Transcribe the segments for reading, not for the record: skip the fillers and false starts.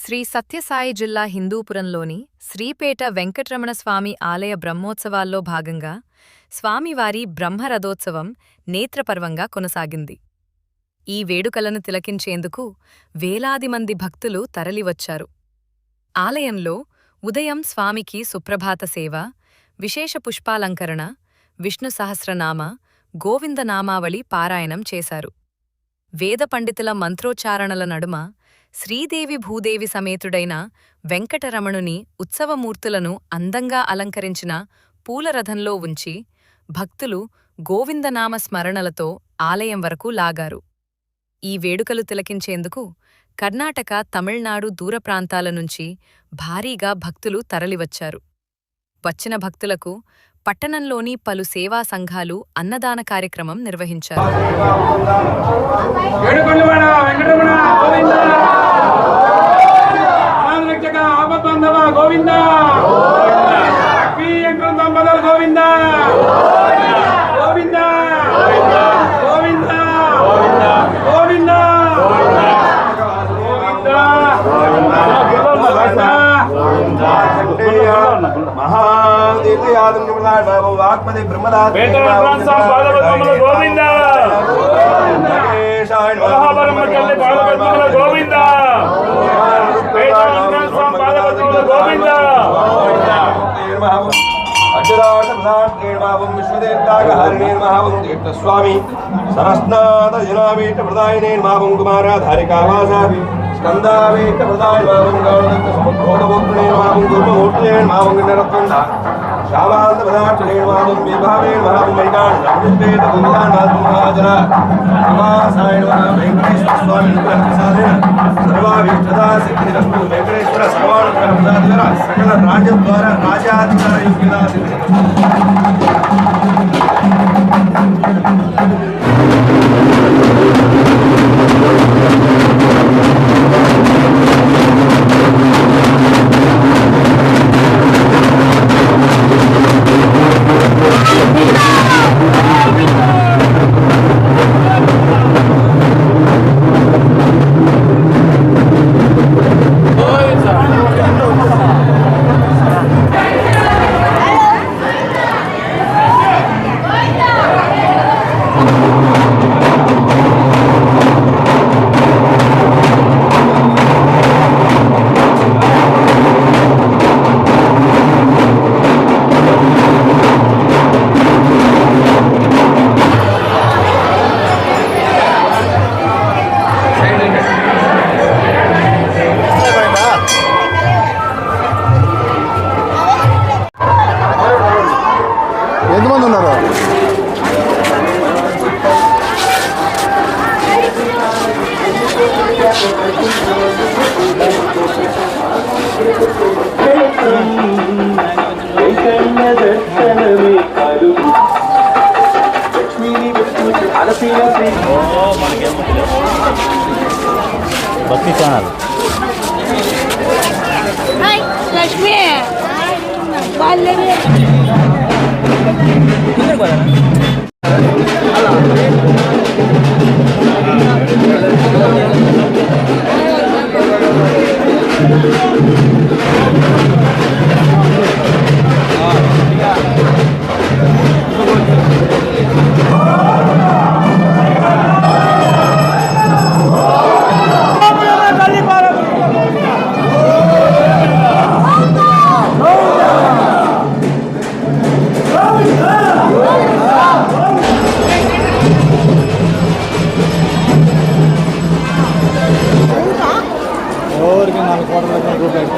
శ్రీ సత్యసాయి జిల్లా హిందూపురంలోని శ్రీపేట వెంకటరమణ స్వామి ఆలయ బ్రహ్మోత్సవాల్లో భాగంగా స్వామివారి బ్రహ్మరథోత్సవం నేత్రపర్వంగా కొనసాగింది. ఈ వేడుకలను తిలకించేందుకు వేలాది మంది భక్తులు తరలివచ్చారు. ఆలయంలో ఉదయం స్వామికి సుప్రభాత సేవ, విశేష పుష్పాలంకరణ, విష్ణు సహస్రనామ, గోవిందనామావళి పారాయణం చేశారు. వేద పండితుల మంత్రోచ్చారణల నడుమ శ్రీదేవి భూదేవి సమేతుడైన వెంకటరమణుని ఉత్సవమూర్తులను అందంగా అలంకరించిన పూలరథంలో ఉంచి భక్తులు గోవిందనామ స్మరణలతో ఆలయం వరకు లాగారు. ఈ వేడుకలు తిలకించేందుకు కర్ణాటక, తమిళనాడు దూర ప్రాంతాల నుంచి భారీగా భక్తులు తరలివచ్చారు. వచ్చిన భక్తులకు పట్టణంలోని పలు సేవా సంఘాలు అన్నదాన కార్యక్రమం నిర్వహించారు. వాక్పతి బ్రహ్మదాస్ గోవింద గోవింద అక్షరార్థం తీర్థస్వామి సరస్నాథ జనావేట ప్రదాయనేర్మావం కుమారాధారికావాస స్కందావేట ప్రదాయమావం గౌరదత్త సముద్రోదభోక్తనేర్మావం గురుమూర్తనేర్మావం గణరత్నంద శావాంత పదార్థనేర్మావం విభావేర్మావం వైకాండ అమృతేత కుంభానాథమహాజన నమాసాయ నమః వెంకటేశ్వర స్వామి ప్రసాదేన సర్వాభీష్టదా సిద్ధిరస్తు వెంకటేశ్వర సర్వానుగ్రహ ప్రసాదేన సకల రాజ్యద్వార రాజాధికార యోగ్యదా సిద్ధిరస్తు. ఎంతమంది ఉన్నారు? భక్తి ఛానల్ లక్ష్మి వాళ్ళని ఎవరికి 4 కోట్ల రూపాయలు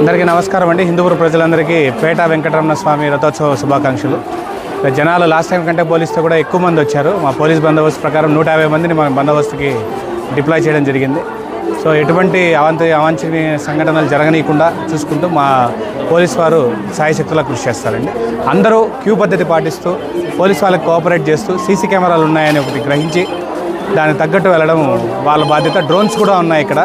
అందరికీ నమస్కారం అండి. హిందూపురం ప్రజలందరికీ పేట వెంకటరమణ స్వామి రథోత్సవ శుభాకాంక్షలు. జనాలు లాస్ట్ టైం కంటే పోలీసుతో కూడా ఎక్కువ మంది వచ్చారు. మా పోలీస్ బందోబస్తు ప్రకారం 150 మందిని మన బందోబస్తుకి డిప్లాయ్ చేయడం జరిగింది. సో ఎటువంటి అవాంఛనీయ సంఘటనలు జరగనీయకుండా చూసుకుంటూ మా పోలీస్ వారు సాయశక్తులా కృషి చేస్తారండి. అందరూ క్యూ పద్ధతి పాటిస్తూ పోలీస్ వాళ్ళకి కోఆపరేట్ చేస్తూ సీసీ కెమెరాలు ఉన్నాయని ఒకటి గ్రహించి దానికి తగ్గట్టు వెళ్ళడం వాళ్ళ బాధ్యత. డ్రోన్స్ కూడా ఉన్నాయి ఇక్కడ.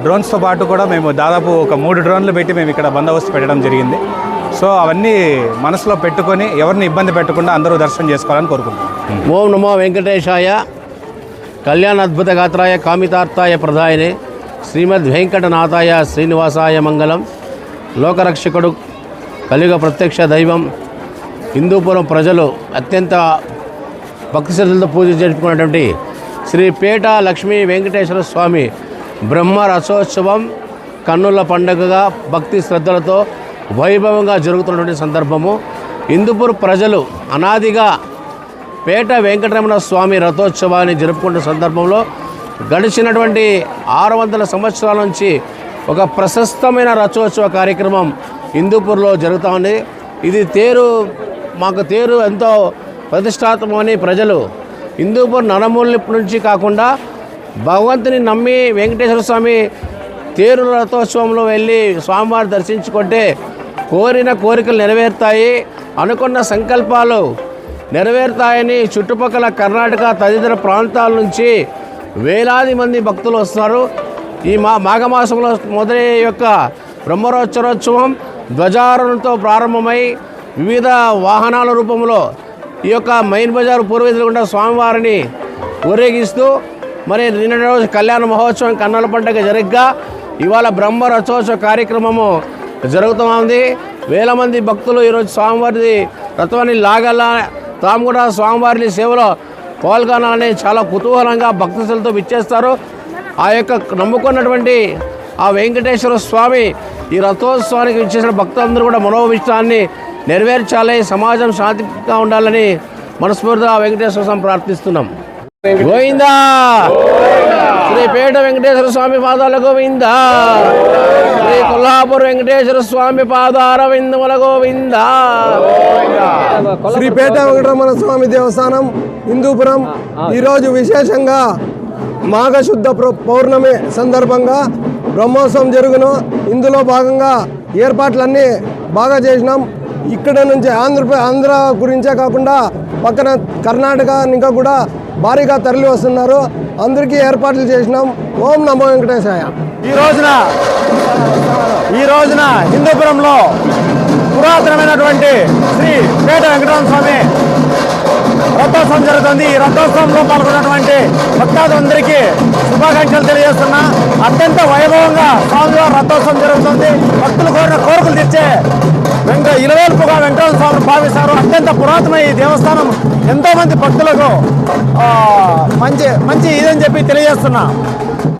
డ్రోన్స్తో పాటు కూడా మేము దాదాపు ఒక 3 డ్రోన్లు పెట్టి మేము ఇక్కడ బందోబస్తు పెట్టడం జరిగింది. సో అవన్నీ మనసులో పెట్టుకొని ఎవరిని ఇబ్బంది పెట్టకుండా అందరూ దర్శనం చేసుకోవాలని కోరుకుంటున్నాం. ఓం నమో వెంకటేశాయ కళ్యాణాద్భుత గాత్రాయ కామితార్థాయ ప్రదాయనే శ్రీమద్ వెంకటనాథాయ శ్రీనివాసాయ మంగళం. లోకరక్షకుడు కలియుగ ప్రత్యక్ష దైవం హిందూపురం ప్రజలు అత్యంత భక్తి శ్రద్ధలతో పూజ జరుపుకున్నటువంటి శ్రీ పేట లక్ష్మీ వెంకటేశ్వర స్వామి బ్రహ్మ రథోత్సవం కన్నుల పండుగగా భక్తి శ్రద్ధలతో వైభవంగా జరుగుతున్నటువంటి సందర్భము. హిందూపూర్ ప్రజలు అనాదిగా పేట వెంకటరమణ స్వామి రథోత్సవాన్ని జరుపుకునే సందర్భంలో గడిచినటువంటి 600 సంవత్సరాల నుంచి ఒక ప్రశస్తమైన రథోత్సవ కార్యక్రమం హిందూపూర్లో జరుగుతూ ఉంది. ఇది మాకు తేరు ఎంతో ప్రతిష్టాత్మకమని ప్రజలు హిందూపూర్ నలుమూలల నుంచి కాకుండా భగవంతుని నమ్మి వెంకటేశ్వర స్వామి తేరు రథోత్సవంలో వెళ్ళి స్వామివారి దర్శించుకుంటే కోరిన కోరికలు నెరవేరుతాయి, అనుకున్న సంకల్పాలు నెరవేరుతాయని చుట్టుపక్కల కర్ణాటక తదితర ప్రాంతాల నుంచి వేలాది మంది భక్తులు వస్తున్నారు. ఈ మాఘమాసంలో మొదలయ్యే యొక్క బ్రహ్మోత్సవోత్సవం ధ్వజారోహణతో ప్రారంభమై వివిధ వాహనాల రూపంలో ఈ యొక్క మైన్ బజారు పూర్వీకులుగా స్వామివారిని ఊరేగిస్తూ మరి నిన్నటి రోజు కళ్యాణ మహోత్సవం కన్నుల పండుగ జరగ్గా ఇవాళ బ్రహ్మ రథోత్సవ కార్యక్రమము జరుగుతూ ఉంది. వేల మంది భక్తులు ఈరోజు స్వామివారి రథాన్ని లాగల తాము కూడా స్వామివారిని సేవలో పాల్గొనాలని చాలా కుతూహలంగా భక్తులతో విచ్చేస్తారు. ఆ యొక్క నమ్ముకున్నటువంటి ఆ వెంకటేశ్వర స్వామి ఈ రథోత్సవానికి విచ్చేసిన భక్తులందరూ కూడా మనోభిష్టాన్ని నెరవేర్చాలి, సమాజం శాంతిగా ఉండాలని మనస్ఫూర్తిగా వెంకటేశ్వర స్వామి ప్రార్థిస్తున్నాం. గోవిందా శ్రీ పేట వెంకటేశ్వర స్వామి పాదాల గోవిందా, శ్రీ కొల్హాపూర్ వెంకటేశ్వర స్వామి పాదార విందముల గోవిందా. శ్రీ పేట వెంకటరమణ స్వామి దేవస్థానం హిందూపురం ఈరోజు విశేషంగా మాఘశుద్ధ పౌర్ణమి సందర్భంగా బ్రహ్మోత్సవం జరుగును. ఇందులో భాగంగా ఏర్పాట్లన్నీ బాగా చేసినాం. ఇక్కడ నుంచి ఆంధ్ర గురించే కాకుండా పక్కన కర్ణాటక ఇంకా కూడా భారీగా తరలి వస్తున్నారు. అందరికీ ఏర్పాట్లు చేసినాం. ఓం నమో వెంకటేశాయ. ఈ రోజున హిందూపురంలో పురాతనమైనటువంటి శ్రీ పేట వెంకటరమణ స్వామి రథోత్సవం జరుగుతుంది. ఈ రథోత్సవంలో పాల్గొన్నటువంటి భక్తాదులందరికీ శుభాకాంక్షలు తెలియజేస్తున్నా. అత్యంత వైభవంగా స్వామివారి రథోత్సవం జరుగుతుంది. భక్తులు కోరిన కోరికలు తెచ్చే ఇలవేల్పుగా వెంకటరమణ స్వామిని భావిస్తారు. అత్యంత పురాతన ఈ దేవస్థానం ఎంతో మంది భక్తులకు మంచి ఇదని చెప్పి తెలియజేస్తున్నా.